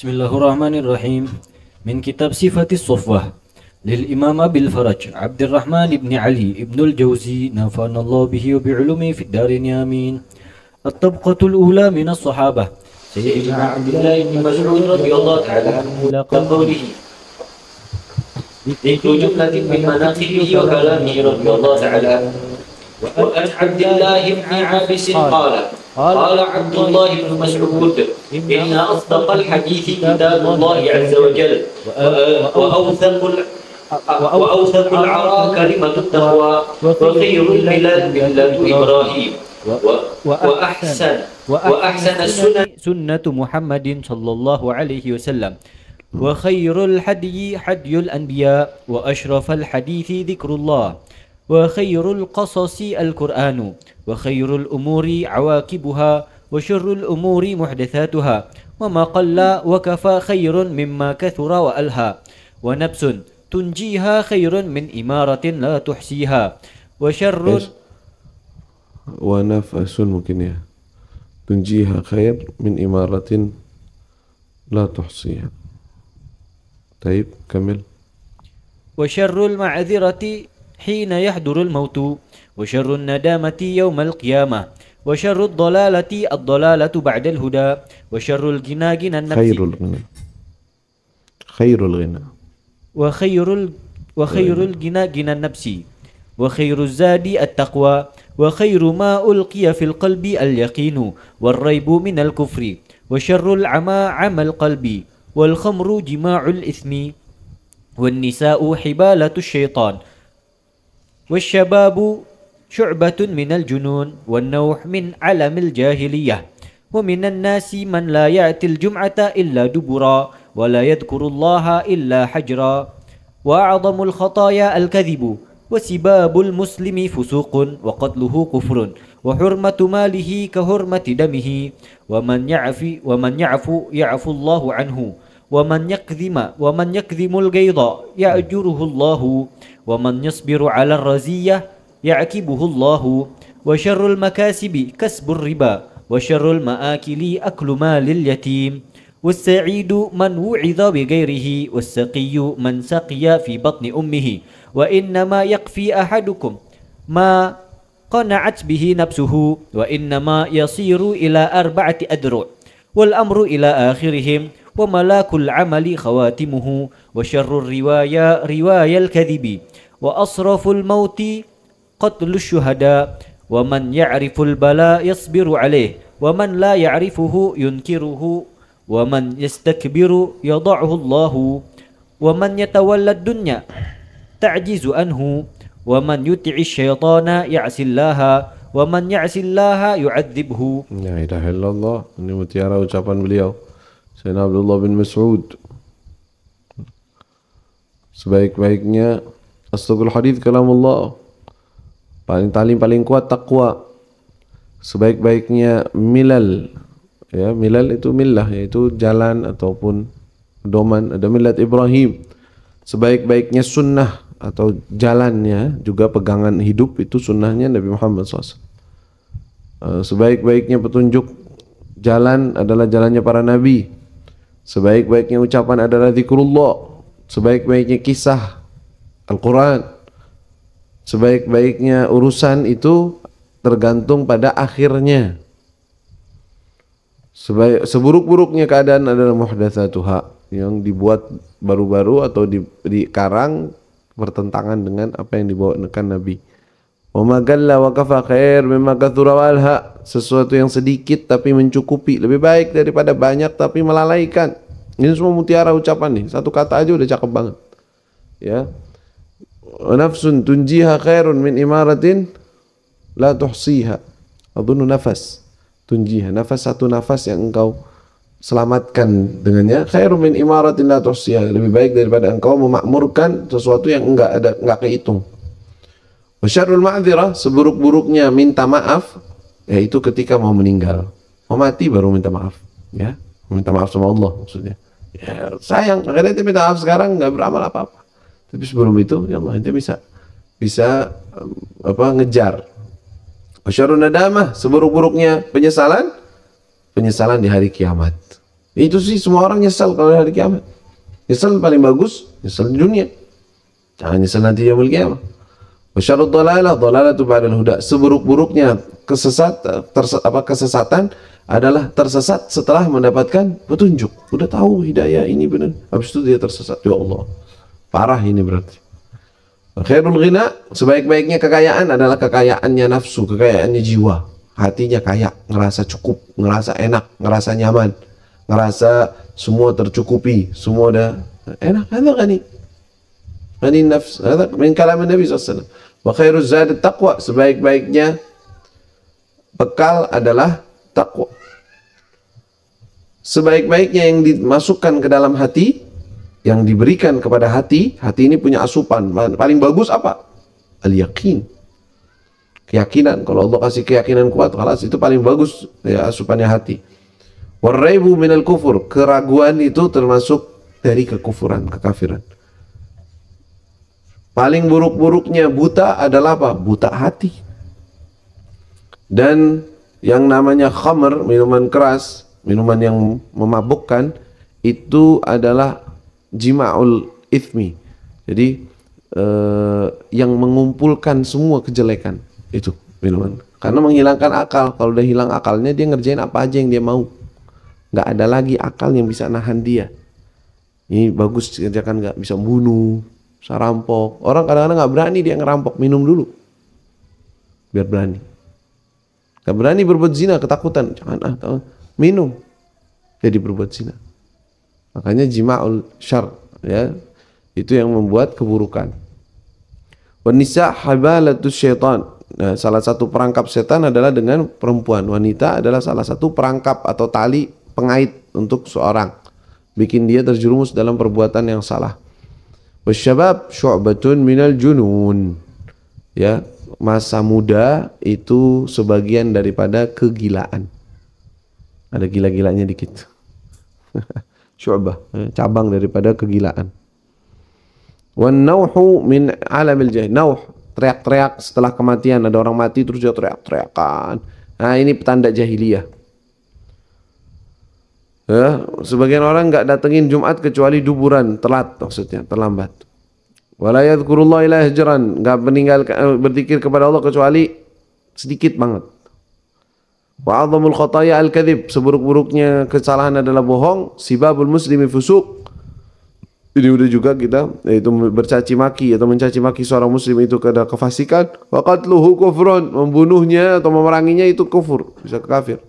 Bismillahirrahmanirrahim. Min kitab Sifatis Sofwah lil Imam Abil Faraj Abdurrahman ibn Ali ibn al-Jawzi nafanallahu bihi wa bi'ulumi fid darin amin. At-tabqatul ula min as-sahabah Sayyidina Abdullah ibn Mas'ud radhiyallahu ta'ala anhu ila qawlihi Dhikru jumlatin min manaqibihi wa kalamihi radhiyallahu ta'ala anhu. وعن عبد الله بن عابس قال عبد الله بن مسعود إن أصدق الحديث كتاب الله عز وجل وأوثق العرى كلمة التقوى وخير الملل ملة إبراهيم وأحسن السنن سنة محمد صلى الله عليه وسلم وخير الحدي حدي الأنبياء وأشرف الحديث ذكر الله وخير القصص القرآن وخير الأمور عواقبها وشر الأمور محدثاتها وما قل وكفى خير مما كثر وألهى ونفس تنجيها خير من إمارة لا تحصيها وشر ونفس ممكن يا تنجيها خير من إمارة لا تحصيها. طيب كمل. وشر المعذرة حين يحضر الموت وشر الندامة يوم القيامة وشر الضلالة الضلالة بعد الهدى وشر الغنى غنى النفس خير الغنى وخير الغنى غنى النفس وخير الزاد التقوى وخير ما ألقي في القلب اليقين والريب من الكفر وشر العمى عمى القلب والخمر جماع الإثم والنساء حبالة الشيطان والشباب شعبة من الجنون والنوح من علم الجاهلية ومن الناس من لا يأتي الجمعة إلا دبرا ولا يذكر الله إلا حجرا وأعظم الخطايا الكذب وسباب المسلم فسوق وقتله كفر وحرمة ماله كحرمة دمه ومن يعفو الله عنه ومن يكذم الغيظ يأجره الله ومن يصبر على الرزية يعكبه الله وشر المكاسب كسب الربا وشر المآكل أكل مال اليتيم والسعيد من وعظ بغيره والسقي من سقي في بطن أمه وإنما يكفي أحدكم ما قنعت به نفسه وإنما يصير إلى 4 أذرع والأمر إلى آخرهم وملاك العمل خواتمه وشر الرواية رواية الكذب وأصرف الموت قتل الشهداء ومن يعرف البلاء يصبر عليه ومن لا يعرفه ينكره ومن يستكبر يضعه الله ومن يتولى الدنيا تعجز عنه ومن يطع الشيطان يعصي الله ومن يعصي الله يعذبه. La ilaha illallah. Ini mutiara ucapan beliau Sayyidina Abdullah bin Mas'ud. Sebaik-baiknya astagfirul hadits kalamullah, paling kuat takwa. Sebaik-baiknya milal, ya, milal itu millah, yaitu jalan ataupun doman. Ada millat Ibrahim. Sebaik-baiknya sunnah atau jalannya, juga pegangan hidup itu sunnahnya Nabi Muhammad SAW. Sebaik-baiknya petunjuk jalan adalah jalannya para nabi. Sebaik-baiknya ucapan adalah zikrullah. Sebaik-baiknya kisah Al-Quran. Sebaik-baiknya urusan itu tergantung pada akhirnya. Seburuk-buruknya keadaan adalah muhdatsatuha, yang dibuat baru-baru atau dikarang bertentangan dengan apa yang dibawakan Nabi. Wa ma galla wa kafa khair mimma kathura walha, sesuatu yang sedikit tapi mencukupi lebih baik daripada banyak tapi melalaikan. Ini semua mutiara ucapan nih, satu kata aja udah cakep banget. Ya. Wa nafsun tunjiha khairun min imaratin la tuhsiha. Adunu nafas tunjiha, nafas, satu nafas yang engkau selamatkan dengannya, khairun min imaratin la tuhsiha, lebih baik daripada engkau memakmurkan sesuatu yang enggak kehitung. Wa syarrul ma'dzirah, seburuk-buruknya minta maaf, yaitu ketika mau meninggal. Mau mati baru minta maaf, ya. Minta maaf sama Allah maksudnya. Ya, sayang, makanya ente minta maaf sekarang nggak beramal apa-apa. Tapi sebelum itu, ya Allah, ente bisa ngejar. Wa syarrun nadamah, seburuk-buruknya penyesalan di hari kiamat. Itu sih semua orang nyesal kalau hari kiamat. Nyesal paling bagus, nyesal di dunia. Jangan nyesal nanti yaumul qiyamah. Wa syarrud dhalalah dhalalatu ba'dal huda. Seburuk-buruknya kesesatan adalah tersesat setelah mendapatkan petunjuk. Udah tahu hidayah ini benar, habis itu dia tersesat. Ya Allah, parah ini berarti. Khairul ghina, sebaik-baiknya kekayaan adalah kekayaannya nafsu, kekayaannya jiwa. Hatinya kaya, ngerasa cukup, ngerasa enak, ngerasa nyaman, ngerasa semua tercukupi, semua udah enak. Ada kan nih? Ini nafs, ada min kalam Nabi SAW. Wa khairuz zad taqwa, sebaik-baiknya bekal adalah takwa. Sebaik-baiknya yang dimasukkan ke dalam hati, yang diberikan kepada hati, hati ini punya asupan. Paling bagus apa? Al-yakin. Keyakinan. Kalau Allah kasih keyakinan kuat, kelas itu paling bagus ya asupannya hati. Warraibu minal kufur. Keraguan itu termasuk dari kekufuran, kekafiran. Paling buruk-buruknya buta adalah apa? Buta hati. Dan yang namanya khamr, minuman keras, minuman yang memabukkan, itu adalah jima'ul ithmi. Jadi yang mengumpulkan semua kejelekan itu minuman. Karena menghilangkan akal. Kalau udah hilang akalnya, dia ngerjain apa aja yang dia mau. Nggak ada lagi akal yang bisa nahan dia. Ini bagus kerjakan, nggak bisa bunuh, bisa rampok. Orang kadang-kadang nggak berani dia ngerampok, minum dulu biar berani. Nggak berani berbuat zina, ketakutan, jangan minum jadi berbuat zina. Makanya jima'ul syar, ya, itu yang membuat keburukan. Wanisa habalatus syaitan. Nah, salah satu perangkap setan adalah dengan perempuan. Wanita adalah salah satu perangkap atau tali pengait untuk seorang, bikin dia terjerumus dalam perbuatan yang salah. Wasyabab syu'batun minal junun. Ya, masa muda itu sebagian daripada kegilaan. Ada gila-gilanya dikit. Syu'bah, cabang daripada kegilaan. Wan nauhu min alamil jahil. Nauh, teriak-teriak setelah kematian. Ada orang mati terus dia teriak-teriakan. Nah, ini petanda jahiliyah. Ya, sebagian orang nggak datengin Jumat kecuali duburan, telat maksudnya, terlambat. Wala yadhkurullah illa hajran, nggak meninggalkan berzikir kepada Allah kecuali sedikit banget. Wa 'adzamul khataya al-kadzib, seburuk-buruknya kesalahan adalah bohong. Sibabul muslimi fusuq. Ini udah juga kita, yaitu bercaci maki atau mencaci maki seorang muslim itu ada kefasikan. Wa qatluhu kufrun, membunuhnya atau memeranginya itu kufur, bisa kafir.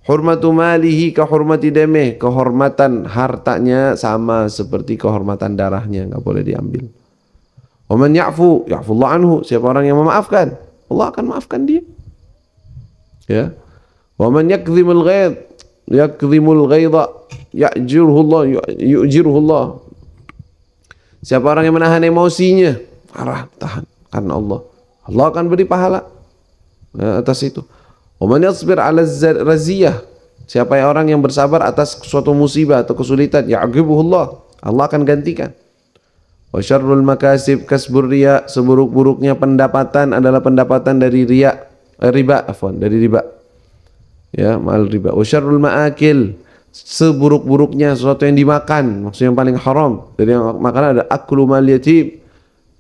Hurmatu malihi ka hurmati damih, kehormatan hartanya sama seperti kehormatan darahnya, enggak boleh diambil. Wa man ya'fu ya'fullahu anhu, siapa orang yang memaafkan, Allah akan maafkan dia. Ya. Wa man yakdhimul ghaidh ghaidha ya'jirhu Allah yu'jirhu Allah. Siapa orang yang menahan emosinya, marah, tahan karena Allah, Allah akan beri pahala atas itu. Wa man yasbir 'ala raziyah, siapa orang yang bersabar atas suatu musibah atau kesulitan, ya'ghibuhullah, Allah akan gantikan. Wa syarrul makasib kasbur riya, seburuk-buruknya pendapatan adalah pendapatan dari riya, dari riba. Ya, mal riba. Wa syarrul ma'akil, seburuk-buruknya sesuatu yang dimakan, maksudnya yang paling haram dari yang makanan ada aklu mal yatim,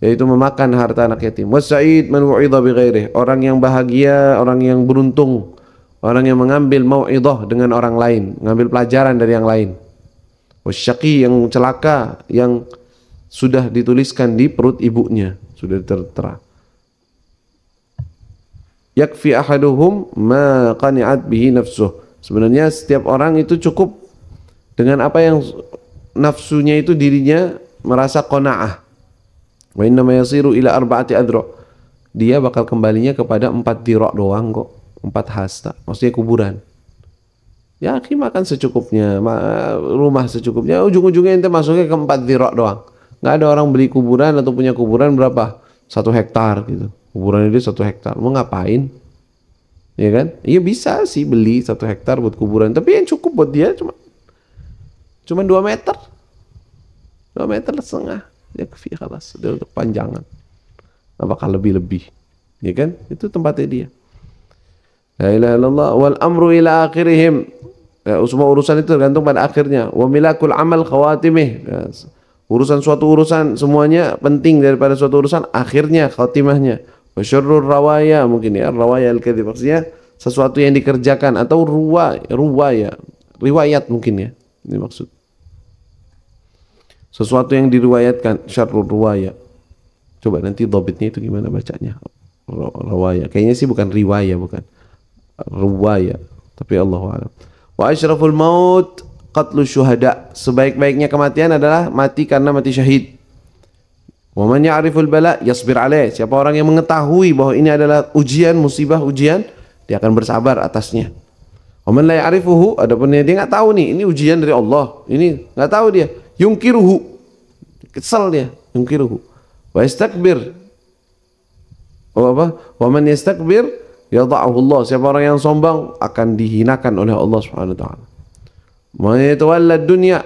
yaitu memakan harta anak yatim. Wasa'id man wu'idha bighairihi, orang yang bahagia, orang yang beruntung, orang yang mengambil mau'idhah dengan orang lain, mengambil pelajaran dari yang lain. Wasyaqi, yang celaka, yang sudah dituliskan di perut ibunya, sudah tertera. Yakfi ahaduhum ma qani'at bihi nafsuh, sebenarnya setiap orang itu cukup dengan apa yang nafsunya itu, dirinya merasa qanaah. Wa inna ma yasiru ila arba'ati adra, dia bakal kembalinya kepada 4 dira doang kok, 4 hasta, maksudnya kuburan. Ya, makan secukupnya, rumah secukupnya, ujung-ujungnya ente masuknya ke 4 dira doang. Nggak ada orang beli kuburan atau punya kuburan berapa? 1 hektar gitu. Kuburannya dia 1 hektar. Mau ngapain? Ya kan? Iya bisa sih beli 1 hektar buat kuburan, tapi yang cukup buat dia cuma 2 meter. 2 meter setengah. Ya kefi khalas, udah untuk panjangan. Apakah lebih-lebih? Ya kan? Itu tempatnya dia. La ilaha illallah wal amru ila akhirihim. semua urusan itu tergantung pada akhirnya. Wa milakul amal khawatimih. Ya, suatu urusan semuanya penting daripada suatu urusan akhirnya, khatimahnya. Wa syarrur rawaya, mungkin ya, rawaya al-kadzib maksudnya sesuatu yang dikerjakan, atau ruwaya, riwayat mungkin ya. Ini maksud. Sesuatu yang diriwayatkan, syarrur ruwaya. Coba nanti dhabitnya itu gimana bacanya? Rawaya. Kayaknya sih bukan riwaya, bukan. Ruwaya. Tapi Allahu a'lam. Wa asyraful maut qatlu syuhada. Sebaik-baiknya kematian adalah mati karena mati syahid. Wa man ya'riful bala yasbir alaih. Siapa orang yang mengetahui bahwa ini adalah ujian, musibah, ujian, dia akan bersabar atasnya. Wa man la ya'rifuhu, adapun dia enggak tahu nih, ini ujian dari Allah. Ini enggak tahu dia. Yungkiruhu. Kesal dia, yungkiruhu. Wa istakbir. Wa man yastakbir yadha'ahu Allah. Siapa orang yang sombong akan dihinakan oleh Allah Subhanahu wa taala. Man yatawalla dunya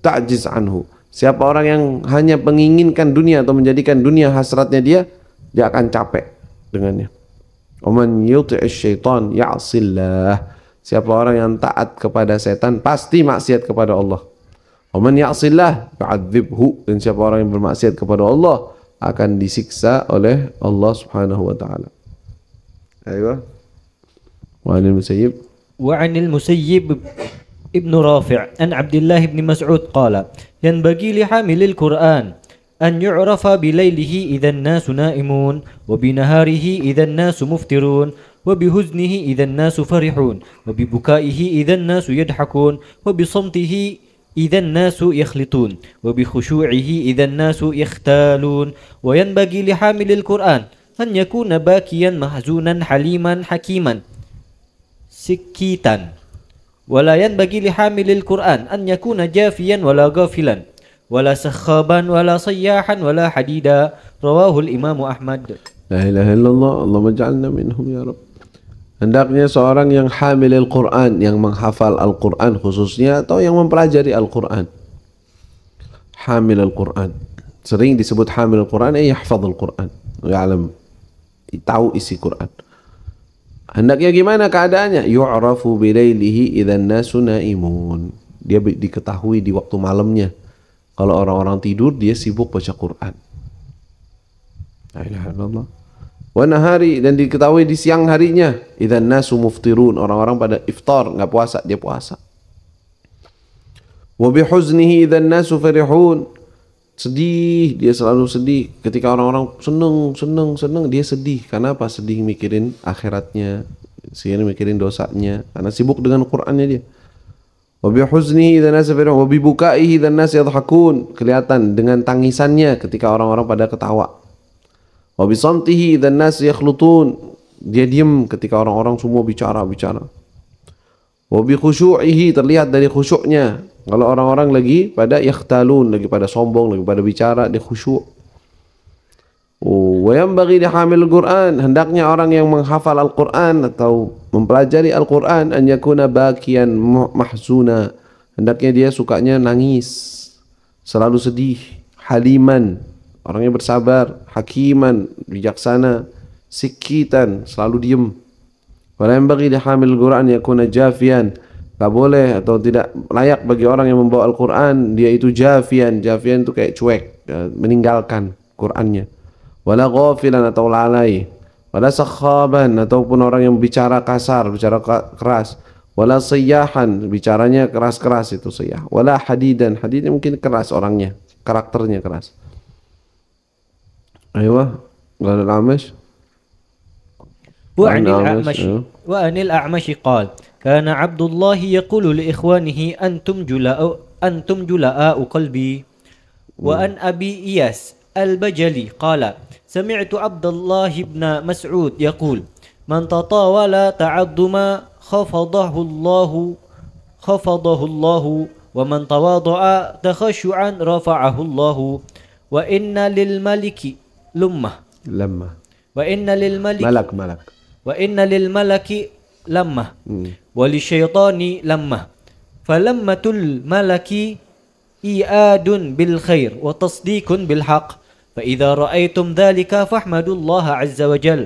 ta'jiz anhu. Siapa orang yang hanya menginginkan dunia atau menjadikan dunia hasratnya dia akan capek dengannya. Wa man yuti'is syaitan ya'sillah. Siapa orang yang taat kepada setan pasti maksiat kepada Allah. Wa man ya'sillah yu'adzibhu. Dan siapa orang yang bermaksiat kepada Allah akan disiksa oleh Allah Subhanahu wa taala. Ayo. Wa 'anil musayyib. Wa 'anil musayyib ابن رافع عن عبد الله بن مسعود قال ينبغي لحامل القرآن أن يعرف بليله إذا الناس نائمون وبنهاره إذا الناس مفطرون وبحزنه إذا الناس فرحون وببكائه إذا الناس يضحكون وبصمته إذا الناس يخلطون وبخشوعه إذا الناس يختالون وينبغي لحامل القرآن أن يكون باكيا محزونا حليما حكيما سكيتا ولا ينبغي لحامل القرآن أن يكون جافيا ولا غافلا ولا سخابا ولا صياحا ولا حديدا رواه الإمام أحمد. La ilaha illallah, Allahumma ja'alna minhum ya Rabb. Hendaknya seorang yang hamil Al-Quran, yang menghafal Al-Quran khususnya, atau yang mempelajari Al-Quran. Hamil Al-Quran, sering disebut hamil Al-Quran, yahfadz Al-Quran, ya'lam, tahu isi Quran. Hendaknya gimana keadaannya? Yu'rafu bilailihi idzan nasu naimun. Dia diketahui di waktu malamnya. Kalau orang-orang tidur, dia sibuk baca Quran. La ilaha illallah. Wa nahari, dan diketahui di siang harinya. Idzan nasu muftirun. Orang-orang pada iftar, enggak puasa, dia puasa. Wa bihuznihi idzan nasu farihun. Sedih, dia selalu sedih. Ketika orang-orang seneng, dia sedih. Karena apa? Sedih mikirin akhiratnya, sedih mikirin dosanya, karena sibuk dengan Qur'annya dia. Wa bihuznihi idzan nas farihun wa bibukaihi idzan nas yadhakun. Kelihatan dengan tangisannya ketika orang-orang pada ketawa. Wa bisamtihi idzan nas yakhlutun. Dia diam ketika orang-orang semua bicara. Wa bi khusyu'ihi, terlihat dari khusyuknya. Kalau orang-orang lagi pada yakhtalun, lagi pada sombong, lagi pada bicara, dia khusyuk. Wa yanbaghi lihamil Qur'an, hendaknya orang yang menghafal Al-Qur'an atau mempelajari Al-Qur'an an yakuna bakian mahzuna. Hendaknya dia sukanya nangis, selalu sedih, haliman, orangnya bersabar, hakiman, bijaksana, sikitan, selalu diam. Wa yanbaghi lihamil Qur'an yakuna jafian. Tak boleh atau tidak layak bagi orang yang membawa Al-Quran dia itu jafian. Jafian itu kayak cuek, meninggalkan Qurannya. Wala ghafilan, atau lalai. Wala sakhaban, ataupun orang yang bicara kasar, bicara keras. Wala sayyahan, bicaranya keras-keras itu sayyah. Wala hadidan, hadidnya mungkin keras orangnya, karakternya keras. Aywa, qala al-A'mash. Wa 'anil A'mash qala كان عبد الله يقول لإخوانه أنتم جلاء قلبي. وأن أبي إياس البجلي قال سمعت عبد الله بن مسعود يقول من تطاول تعظما خفضه الله ومن تواضع تخشعا رفعه الله وإن للملك لمة وللشيطان لمة فلمة الملك إياد بالخير وتصديق بالحق فإذا رأيتم ذلك فاحمدوا الله عز وجل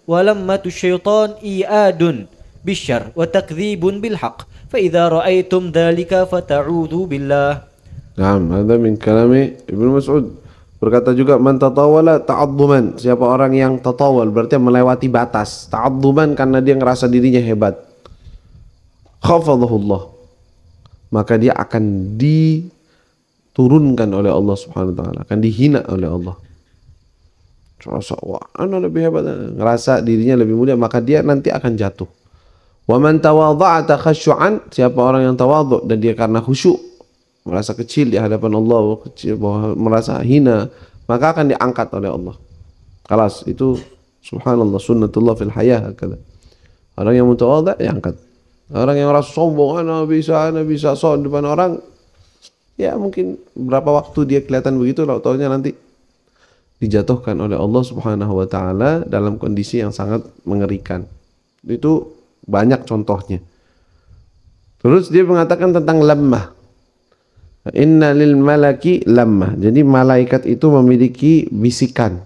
ولمة الشيطان إياد بالشر وتكذيب بالحق فإذا رأيتم ذلك فتعوذوا بالله. Naam, ada min kalami Ibnu Mas'ud. Berkata juga man tatawala ta'adduman, siapa orang yang tatawal berarti melewati batas, ta'adduman karena dia ngerasa dirinya hebat, khafadhahullah, maka dia akan diturunkan oleh Allah Subhanahu wa taala, akan dihina oleh Allah. Rasa wah, ana lebih hebat, ngerasa dirinya lebih mulia, maka dia nanti akan jatuh. Wa man tawadha'a takhasyu'an, siapa orang yang tawadhu dan dia karena khusyuk, merasa kecil di hadapan Allah, kecil, merasa hina, maka akan diangkat oleh Allah. Kelas itu subhanallah sunnatullah fil hayah hakala. Orang yang mutawadha diangkat. Orang yang rasa sombong, ana bisa soal depan orang, ya mungkin berapa waktu dia kelihatan begitu, taunya nanti dijatuhkan oleh Allah Subhanahu wa taala dalam kondisi yang sangat mengerikan. Itu banyak contohnya. Terus dia mengatakan tentang lammah. Inna lil malaki lammah. Jadi malaikat itu memiliki bisikan.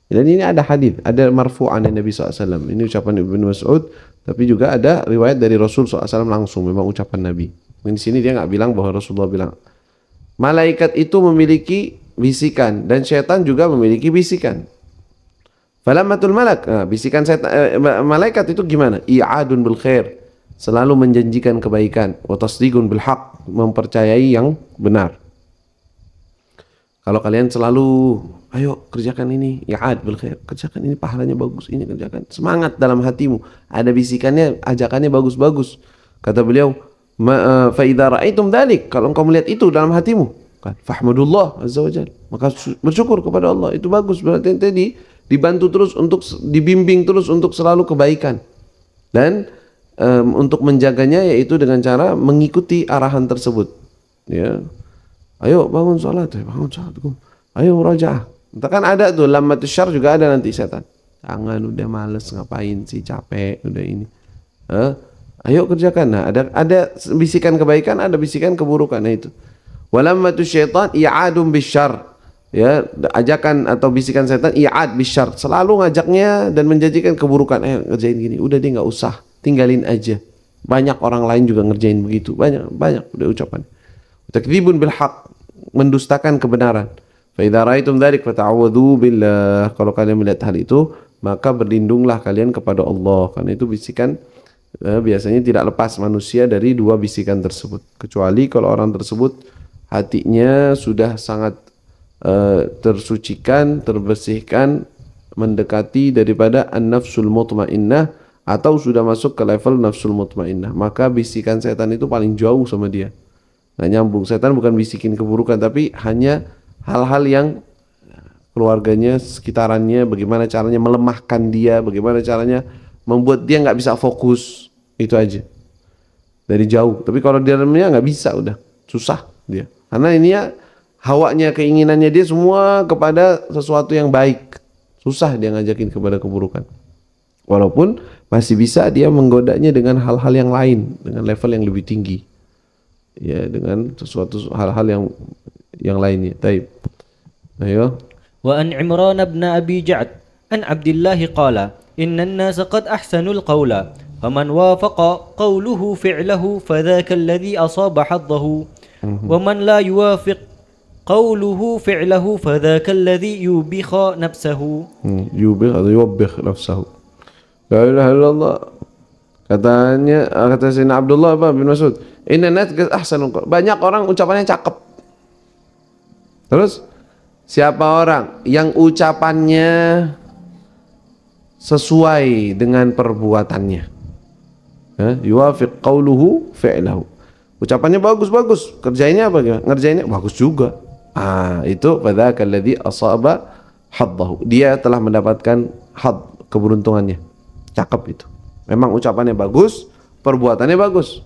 Dan ini ada hadis, ada marfu'an dari Nabi SAW. Ini ucapan Ibnu Mas'ud, tapi juga ada riwayat dari Rasul SAW langsung, memang ucapan Nabi. Di sini dia nggak bilang bahwa Rasulullah bilang. Malaikat itu memiliki bisikan dan syaitan juga memiliki bisikan. Falamatul malak, bisikan malaikat itu gimana? I'adun bil khair, selalu menjanjikan kebaikan. Wa tasdiqun bil haq, mempercayai yang benar. Kalau kalian selalu ayo kerjakan ini, i'ad bil khair, kerjakan ini pahalanya bagus, ini kerjakan. Semangat dalam hatimu. Ada bisikannya, ajakannya bagus-bagus. Kata beliau, fa idza ra'aitum dzalik, kalau engkau melihat itu dalam hatimu, fahmadullah azza wajalla, maka bersyukur kepada Allah. Itu bagus, berarti ente dibantu terus untuk dibimbing terus untuk selalu kebaikan. Dan untuk menjaganya yaitu dengan cara mengikuti arahan tersebut. Ya. Ayo bangun salat, bangun salat. Ayo murajaah. Kan ada tuh lammatus syarr juga ada nanti setan. Jangan, udah males ngapain sih, capek udah ini. Ayo kerjakan. Nah, ada bisikan kebaikan, ada bisikan keburukan. Nah itu. Walammatu syaitan i'adun bisyarr. Ya, ajakan atau bisikan setan i'ad bisyarr. Selalu ngajaknya dan menjanjikan keburukan. Ngerjain gini, udah dia enggak usah, tinggalin aja. Banyak orang lain juga ngerjain begitu. Banyak udah ucapan. Takdzibun bil haqq, mendustakan kebenaran. Fa idza ra'aitum dzalik fata'awwadzu billah. Kalau kalian melihat hal itu, maka berlindunglah kalian kepada Allah. Karena itu bisikan biasanya tidak lepas manusia dari dua bisikan tersebut, kecuali kalau orang tersebut hatinya sudah sangat tersucikan, terbersihkan, mendekati daripada an-nafsul mutmainnah, atau sudah masuk ke level nafsul mutmainnah, maka bisikan setan itu paling jauh sama dia, nggak nyambung. Setan bukan bisikin keburukan, tapi hanya hal-hal yang keluarganya, sekitarannya, bagaimana caranya melemahkan dia, bagaimana caranya membuat dia nggak bisa fokus, itu aja dari jauh. Tapi kalau di dalamnya nggak bisa, udah susah dia, karena ini ya hawanya, keinginannya dia semua kepada sesuatu yang baik, susah dia ngajakin kepada keburukan. Walaupun masih bisa dia menggodanya dengan hal-hal yang lain, dengan level yang lebih tinggi, ya, dengan sesuatu hal-hal yang lainnya. Taib. Ayo. Wa an Imran bin Abi Ja'd an Abdullah qala inna an-nas qad ahsanu al-qawla faman wafaqa qawluhu fi'lahu fadhaka alladhi asaba haddahu wa man la yuwafiq qawluhu fi'lahu fadhaka alladhi yubikha nafsahu. Yubikh atau yuwabbikh nafsahu. La ilaha illallah. Kata Sayyidina Abdullah bin Mas'ud, inna an-nas qad ahsanu al-qawla. Banyak orang ucapannya cakep. Terus siapa orang yang ucapannya sesuai dengan perbuatannya, yuwafiq qawluhu fi'lahu, ucapannya bagus-bagus, kerjainnya apa? Ngerjainnya bagus juga. Itu fadzakal ladzi asaba haddahu, dia telah mendapatkan hadd, keberuntungannya. Cakep itu, memang ucapannya bagus, perbuatannya bagus.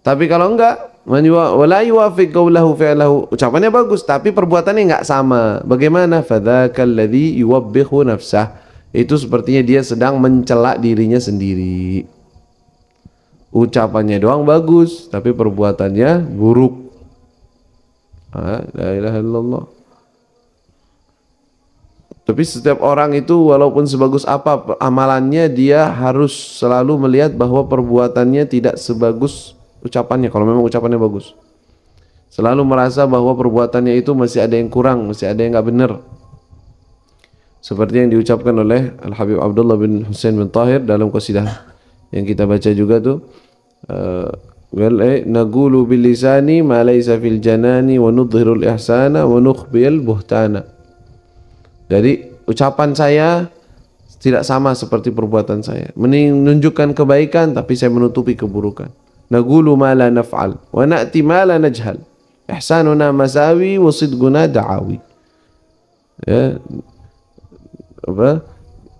Tapi kalau enggak, wala yuwafiq qawlahu fi'lahu, ucapannya bagus tapi perbuatannya enggak sama. Bagaimana? Fadzakal ladzi yuwabbikhu nafsah, itu sepertinya dia sedang mencela dirinya sendiri. Ucapannya doang bagus tapi perbuatannya buruk. La ilaha illallah. Tapi setiap orang itu walaupun sebagus apa amalannya, dia harus selalu melihat bahwa perbuatannya tidak sebagus ucapannya kalau memang ucapannya bagus. Selalu merasa bahwa perbuatannya itu masih ada yang kurang, masih ada yang nggak benar. Seperti yang diucapkan oleh Al-Habib Abdullah bin Husain bin Tahir dalam qasidah yang kita baca juga tuh. Naqulu bil lisani ma laysa fil janani wa nudhhirul ihsana wa nukhbil buhtana. Jadi ucapan saya tidak sama seperti perbuatan saya. Menunjukkan kebaikan tapi saya menutupi keburukan. Naqulu ma la naf'al wa na'ti ma la najhal. Ihsanuna masawi wa sidquna da'awi. Ya. Apa?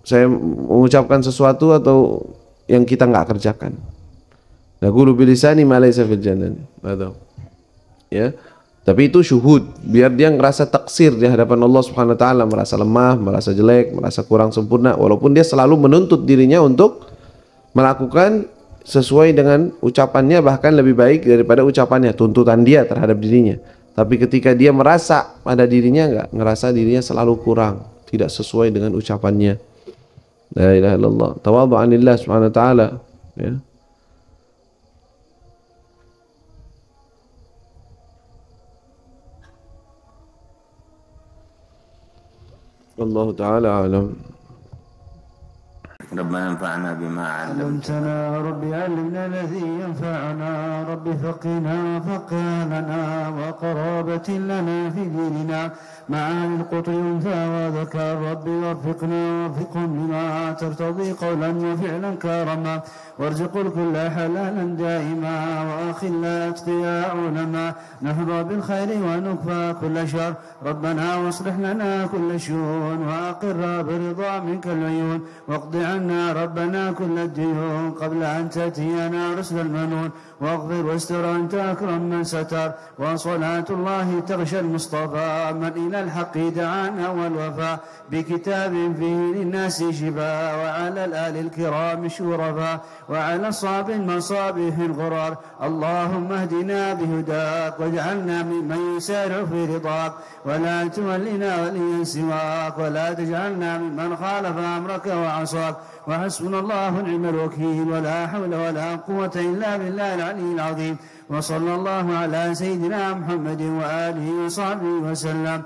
Saya mengucapkan sesuatu atau yang kita enggak kerjakan. Naqulu bilisani ma laysa fil janani. Ya. Tapi itu syuhud, biar dia ngerasa taksir di hadapan Allah Subhanahu wa taala, merasa lemah, merasa jelek, merasa kurang sempurna, walaupun dia selalu menuntut dirinya untuk melakukan sesuai dengan ucapannya, bahkan lebih baik daripada ucapannya, tuntutan dia terhadap dirinya. Tapi ketika dia merasa pada dirinya enggak, ngerasa dirinya selalu kurang, tidak sesuai dengan ucapannya. La ilaha illallah, tawadhu'an lillah Subhanahu wa taala, ya. Allah Ta'ala alam. ربنا انفعنا بما علمتنا رب علمنا الذي ينفعنا رب فقنا فقهنا وقرابة لنا في ديننا معاني القطر ينفع وذكر رب وفقنا وفقهم بما ترتضي قولا وفعلا كرما وارزق الكل حلالا دائما وأخلا أتقياء علما نحظى بالخير ونكفى كل شر ربنا واصلح لنا كل شؤون وأقر برضا منك العيون واقض عنا ربنا كل الديون قبل أن تأتينا رسل المنون واغفر واستر أنت أكرم من ستر وصلاة الله تغشى المصطفى من إلى الحق دعانا والوفاء بكتاب فيه للناس شفاء وعلى الآل الكرام شرفاء وعلى الصاب المصابيح الغرار اللهم اهدنا بهداك واجعلنا ممن يسارع في رضاك ولا تولنا وليا سواك ولا تجعلنا ممن خالف أمرك وعصاك وحسبنا الله ونعم الوكيل ولا حول ولا قوة إلا بالله العلي العظيم وصلى الله على سيدنا محمد وآله وصحبه وسلم